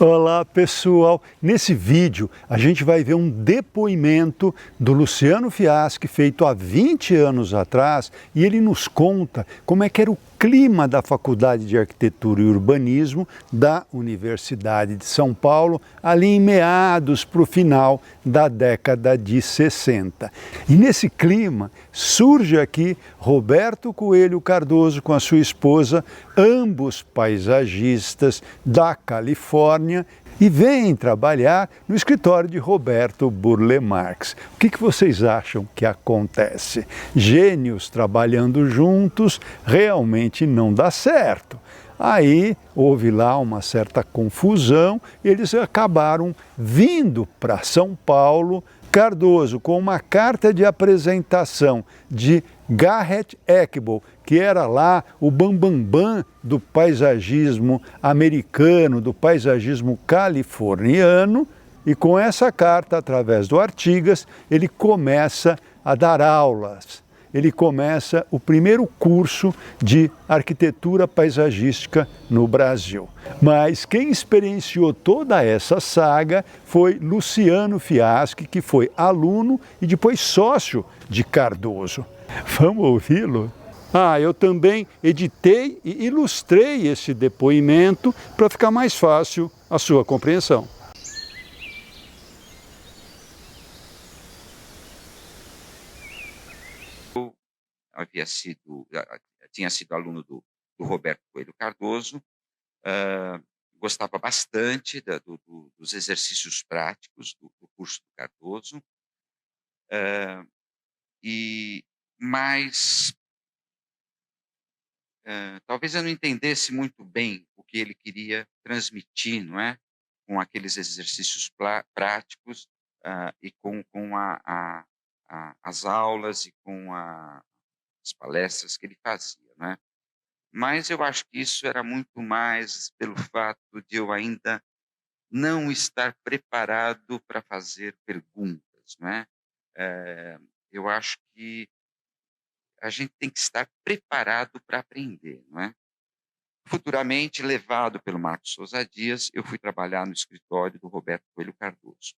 Olá pessoal, nesse vídeo a gente vai ver um depoimento do Luciano Fiaschi feito há 20 anos atrás e ele nos conta como é que era o clima da Faculdade de Arquitetura e Urbanismo da Universidade de São Paulo ali em meados para o final da década de 60. E nesse clima surge aqui Roberto Coelho Cardoso com a sua esposa, ambos paisagistas da Califórnia, e vêm trabalhar no escritório de Roberto Burle Marx. O que vocês acham que acontece? Gênios trabalhando juntos realmente não dá certo. Aí houve lá uma certa confusão, eles acabaram vindo para São Paulo. Cardoso, com uma carta de apresentação de Garrett Eckball, que era lá o bambambam do paisagismo americano, do paisagismo californiano, e com essa carta, através do Artigas, ele começa a dar aulas. Ele começa o primeiro curso de arquitetura paisagística no Brasil. Mas quem experienciou toda essa saga foi Luciano Fiaschi, que foi aluno e depois sócio de Cardoso. Vamos ouvi-lo? Eu também editei e ilustrei esse depoimento para ficar mais fácil a sua compreensão. Tinha sido aluno do Roberto Coelho Cardoso, gostava bastante dos exercícios práticos do curso do Cardoso, mas talvez eu não entendesse muito bem o que ele queria transmitir, não é? Com aqueles exercícios práticos e com as aulas e com as palestras que ele fazia, não é? Mas eu acho que isso era muito mais pelo fato de eu ainda não estar preparado para fazer perguntas, não é? Eu acho que a gente tem que estar preparado para aprender, não é? Futuramente, levado pelo Marcos Souza Dias, eu fui trabalhar no escritório do Roberto Coelho Cardoso.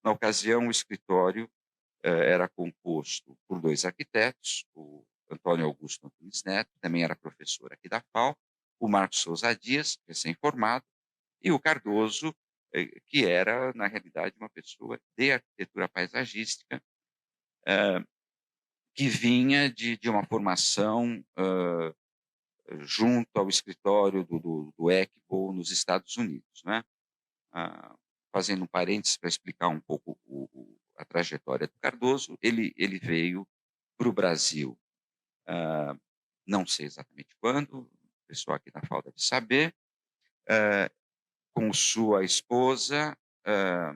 Na ocasião, o escritório era composto por 2 arquitetos, o Antônio Augusto Antunes Neto, também era professor aqui da FAU, o Marcos Souza Dias, recém-formado, e o Cardoso, que era, na realidade, uma pessoa de arquitetura paisagística, que vinha de uma formação junto ao escritório do Eckball nos Estados Unidos, né? Fazendo um parênteses para explicar um pouco a trajetória do Cardoso, ele veio para o Brasil, não sei exatamente quando, o pessoal aqui da FAU deve saber, com sua esposa,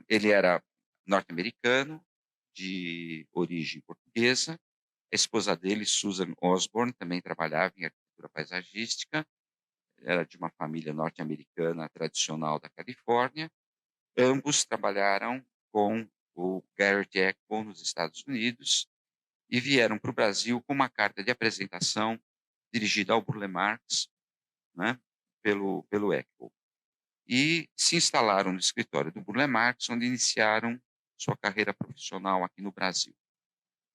ele era norte-americano, de origem portuguesa, a esposa dele, Susan Osborne, também trabalhava em arquitetura paisagística, era de uma família norte-americana tradicional da Califórnia. Ambos trabalharam com o Garrett Eckball nos Estados Unidos e vieram para o Brasil com uma carta de apresentação dirigida ao Burle Marx, né, pelo Eckball. E se instalaram no escritório do Burle Marx, onde iniciaram sua carreira profissional aqui no Brasil.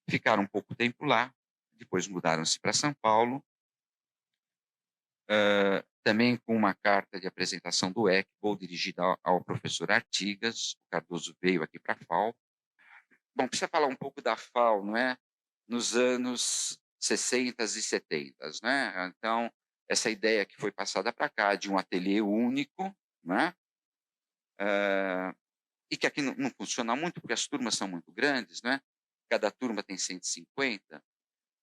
Ficaram um pouco tempo lá, depois mudaram-se para São Paulo, também com uma carta de apresentação do Eckball, dirigida ao professor Artigas. O Cardoso veio aqui para a FAU. Bom, precisa falar um pouco da FAU, não é? Nos anos 60 e 70, né? Então, essa ideia que foi passada para cá de um ateliê único, né? E que aqui não funciona muito, porque as turmas são muito grandes, né? Cada turma tem 150.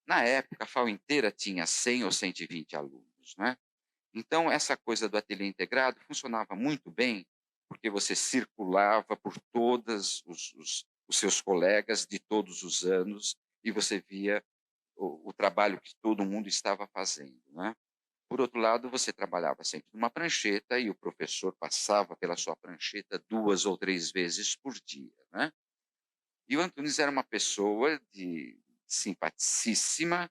Na época, a FAU inteira tinha 100 ou 120 alunos, né? Então, essa coisa do ateliê integrado funcionava muito bem, porque você circulava por todos os seus colegas de todos os anos e você via o trabalho que todo mundo estava fazendo, né? Por outro lado, você trabalhava sempre numa prancheta e o professor passava pela sua prancheta 2 ou 3 vezes por dia, né? E o Antunes era uma pessoa simpaticíssima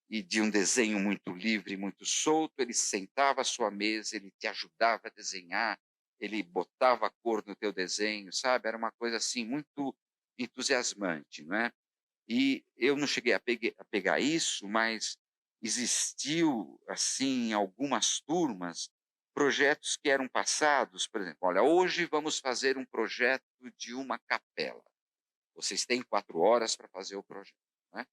e de um desenho muito livre, muito solto. Ele sentava à sua mesa, ele te ajudava a desenhar, ele botava a cor no teu desenho, sabe? Era uma coisa assim muito entusiasmante, não é? E eu não cheguei a pegar isso, mas existiu, assim, em algumas turmas, projetos que eram passados, por exemplo, olha, hoje vamos fazer um projeto de uma capela. Vocês têm 4 horas para fazer o projeto, né?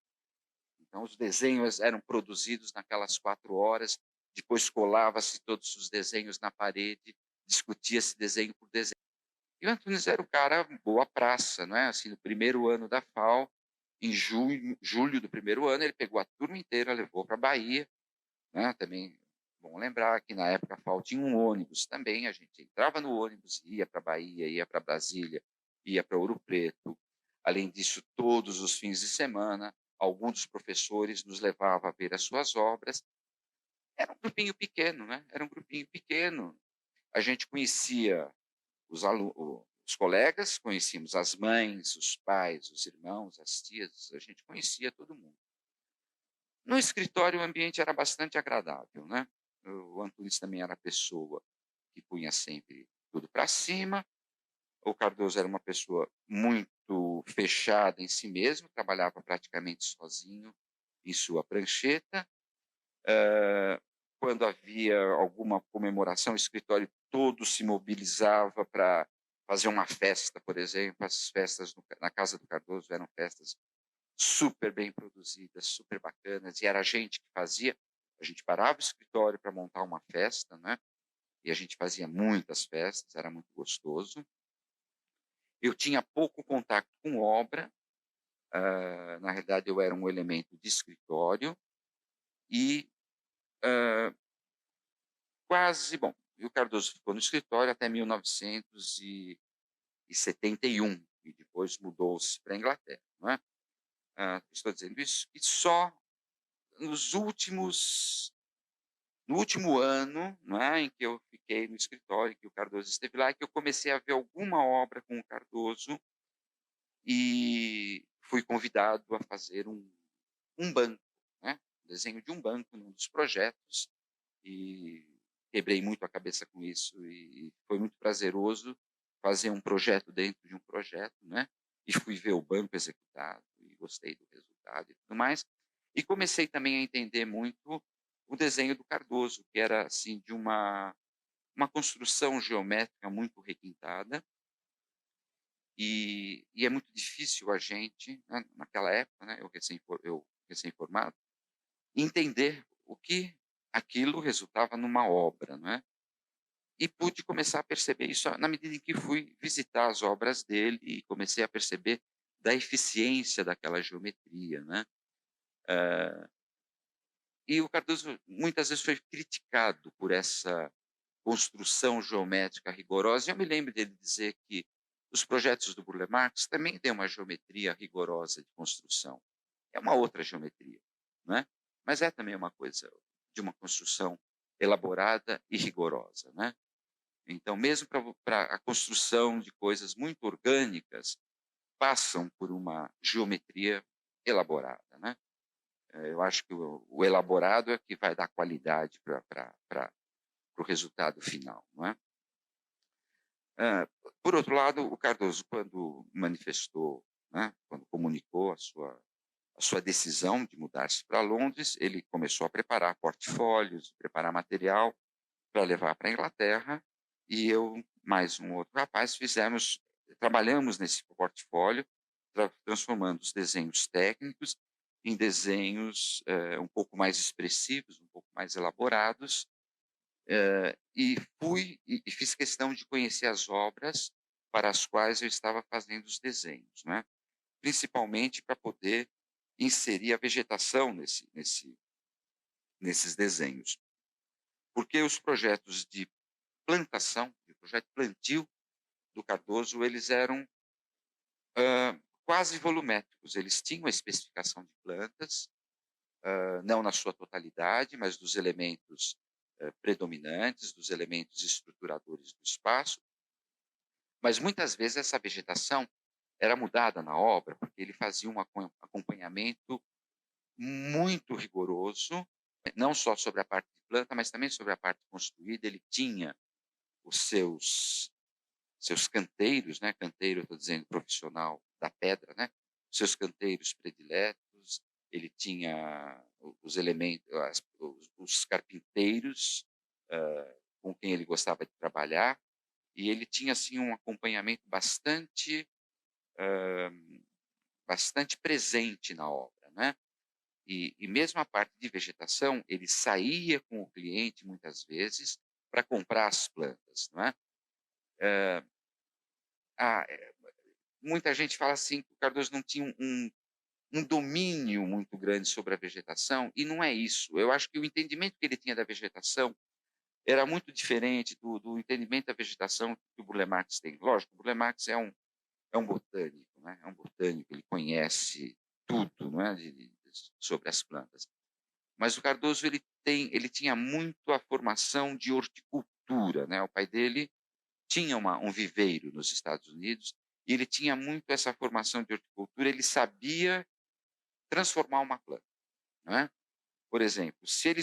Então os desenhos eram produzidos naquelas 4 horas, depois colava-se todos os desenhos na parede, discutia-se desenho por desenho. E o Antunes era o cara boa praça, né? Assim, no primeiro ano da FAO, em julho do primeiro ano, ele pegou a turma inteira, levou para a Bahia, né? Também, bom lembrar que na época a FAO tinha um ônibus também, a gente entrava no ônibus, ia para a Bahia, ia para Brasília, ia para Ouro Preto. Além disso, todos os fins de semana, alguns dos professores nos levavam a ver as suas obras. Era um grupinho pequeno, né? Era um grupinho pequeno. A gente conhecia os colegas, conhecíamos as mães, os pais, os irmãos, as tias, a gente conhecia todo mundo. No escritório o ambiente era bastante agradável, né? O Antunes também era a pessoa que punha sempre tudo para cima. O Cardoso era uma pessoa muito fechada em si mesmo, trabalhava praticamente sozinho em sua prancheta. Quando havia alguma comemoração, o escritório todo se mobilizava para fazer uma festa, por exemplo. As festas na casa do Cardoso eram festas super bem produzidas, super bacanas, e era a gente que fazia. A gente parava o escritório para montar uma festa, né? E a gente fazia muitas festas, era muito gostoso. Eu tinha pouco contato com obra, na realidade eu era um elemento de escritório, e quase, bom, e o Cardoso ficou no escritório até 1971, e depois mudou-se para a Inglaterra, não é? Estou dizendo isso, e só nos últimos, no último ano, não é, em que eu fiquei no escritório, que o Cardoso esteve lá, que eu comecei a ver alguma obra com o Cardoso e fui convidado a fazer um banco, né? Um desenho de um banco num dos projetos, e quebrei muito a cabeça com isso, e foi muito prazeroso fazer um projeto dentro de um projeto, né? E fui ver o banco executado e gostei do resultado e tudo mais. E comecei também a entender muito o desenho do Cardoso, que era assim de uma construção geométrica muito requintada, e é muito difícil a gente, né, naquela época, né, eu recém-formado, entender o que aquilo resultava numa obra, não é? E pude começar a perceber isso na medida em que fui visitar as obras dele e comecei a perceber da eficiência daquela geometria, né? E o Cardoso muitas vezes foi criticado por essa construção geométrica rigorosa. E eu me lembro dele dizer que os projetos do Burle Marx também têm uma geometria rigorosa de construção. É uma outra geometria, não é? Mas é também uma coisa de uma construção elaborada e rigorosa, né? Então, mesmo para a construção de coisas muito orgânicas, passam por uma geometria elaborada, né? Eu acho que o elaborado é que vai dar qualidade para o resultado final, não é? Por outro lado, o Cardoso, quando manifestou, né, quando comunicou a sua decisão de mudar-se para Londres, ele começou a preparar portfólios, preparar material para levar para a Inglaterra, e eu, mais um outro rapaz, trabalhamos nesse portfólio, transformando os desenhos técnicos em desenhos um pouco mais expressivos, um pouco mais elaborados, e fiz questão de conhecer as obras para as quais eu estava fazendo os desenhos, né? Principalmente para poder inserir a vegetação nesses desenhos. Porque os projetos de plantação, o projeto de plantio do Cardoso, eles eram quase volumétricos. Eles tinham a especificação de plantas, não na sua totalidade, mas dos elementos predominantes, dos elementos estruturadores do espaço. Mas muitas vezes essa vegetação era mudada na obra, porque ele fazia um acompanhamento muito rigoroso, não só sobre a parte de planta, mas também sobre a parte construída. Ele tinha os seus canteiros, né? Canteiro, eu estou dizendo profissional da pedra, né? Os seus canteiros prediletos, ele tinha os elementos, os carpinteiros com quem ele gostava de trabalhar, e ele tinha assim um acompanhamento bastante presente na obra, né? E mesmo a parte de vegetação, ele saía com o cliente muitas vezes para comprar as plantas, não é? Muita gente fala assim que o Cardoso não tinha um domínio muito grande sobre a vegetação, e não é isso. Eu acho que o entendimento que ele tinha da vegetação era muito diferente do entendimento da vegetação que o Burle Marx tem. Lógico, o Burle Marx é um botânico, né? É um botânico, ele conhece tudo, não é? Sobre as plantas. Mas o Cardoso ele tinha muito a formação de horticultura, né? O pai dele tinha um viveiro nos Estados Unidos, e ele tinha muito essa formação de horticultura, ele sabia transformar uma planta, não é? Por exemplo, se ele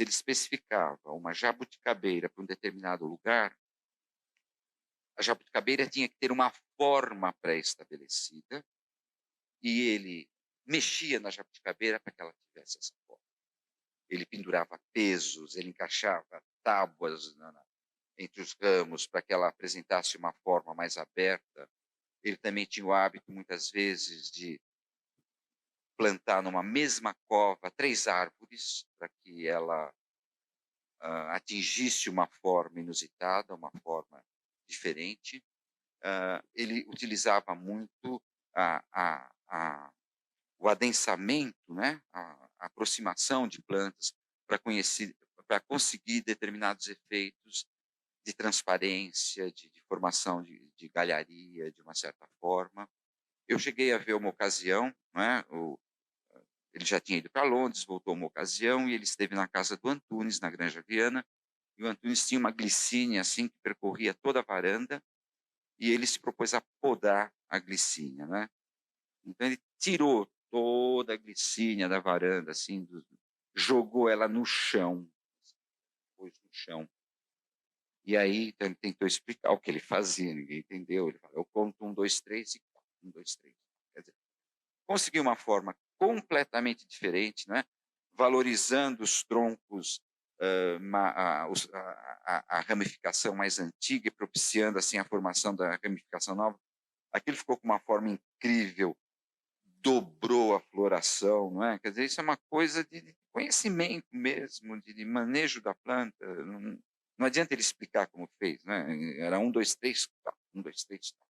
especificava uma jabuticabeira para um determinado lugar, a jabuticabeira tinha que ter uma forma pré-estabelecida, e ele mexia na jabuticabeira para que ela tivesse essa forma. Ele pendurava pesos, ele encaixava tábuas entre os ramos para que ela apresentasse uma forma mais aberta. Ele também tinha o hábito, muitas vezes, de plantar numa mesma cova 3 árvores para que ela atingisse uma forma inusitada, uma forma diferente. Ele utilizava muito o adensamento, né? A aproximação de plantas para conseguir determinados efeitos de transparência, de formação de galharia, de uma certa forma. Eu cheguei a ver uma ocasião, né? Ele já tinha ido para Londres, voltou uma ocasião, e ele esteve na casa do Antunes, na Granja Viana, e o Antunes tinha uma glicínia assim, que percorria toda a varanda, e ele se propôs a podar a glicínia, né? Então ele tirou toda a glicínia da varanda, assim, jogou ela no chão, pôs no chão. E aí então, ele tentou explicar o que ele fazia, ninguém entendeu. Ele falou: eu conto 1, 2, 3 e 1, 2, 3. Quer dizer, conseguiu uma forma completamente diferente, né? Valorizando os troncos, a ramificação mais antiga e propiciando assim a formação da ramificação nova. Aquilo ficou com uma forma incrível, dobrou a floração, não é? Quer dizer, isso é uma coisa de conhecimento mesmo, de manejo da planta. Não adianta ele explicar como fez, né? Era 1, 2, 3, tá, 1, 2, 3, tá.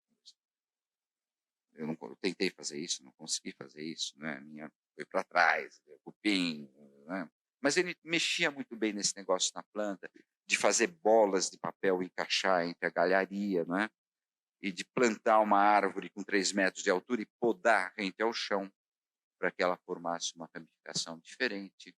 Eu tentei fazer isso, não consegui fazer isso, né? A minha foi para trás, cupim, né? Mas ele mexia muito bem nesse negócio na planta, de fazer bolas de papel encaixar entre a galharia, né? E de plantar uma árvore com 3 metros de altura e podar rente ao chão para que ela formasse uma ramificação diferente.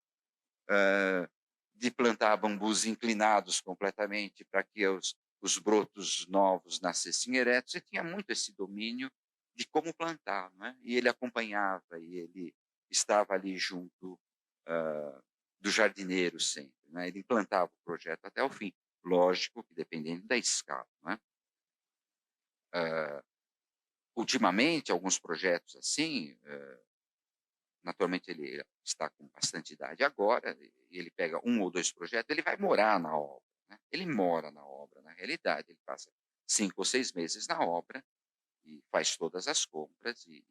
De plantar bambus inclinados completamente para que os brotos novos nascessem eretos. Ele tinha muito esse domínio de como plantar, não é? E ele acompanhava, e ele estava ali junto do jardineiro sempre, né? Ele implantava o projeto até o fim, lógico que dependendo da escala, não é? Ultimamente, alguns projetos assim, naturalmente ele está com bastante idade agora, e ele pega 1 ou 2 projetos, ele vai morar na obra, né? Ele mora na obra, na realidade, ele passa 5 ou 6 meses na obra, e faz todas as compras e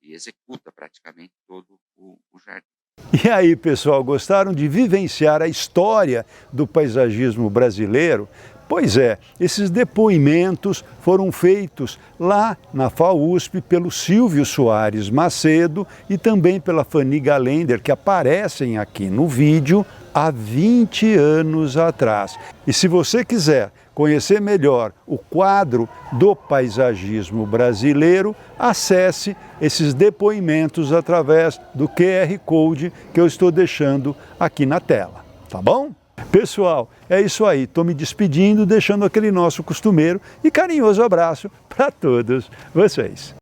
executa praticamente todo o jardim. E aí, pessoal, gostaram de vivenciar a história do paisagismo brasileiro? Pois é, esses depoimentos foram feitos lá na FAUSP pelo Silvio Soares Macedo e também pela Fanny Galender, que aparecem aqui no vídeo há 20 anos atrás. E se você quiser conhecer melhor o quadro do paisagismo brasileiro, acesse esses depoimentos através do QR Code que eu estou deixando aqui na tela, tá bom? Pessoal, é isso aí. Estou me despedindo, deixando aquele nosso costumeiro e carinhoso abraço para todos vocês.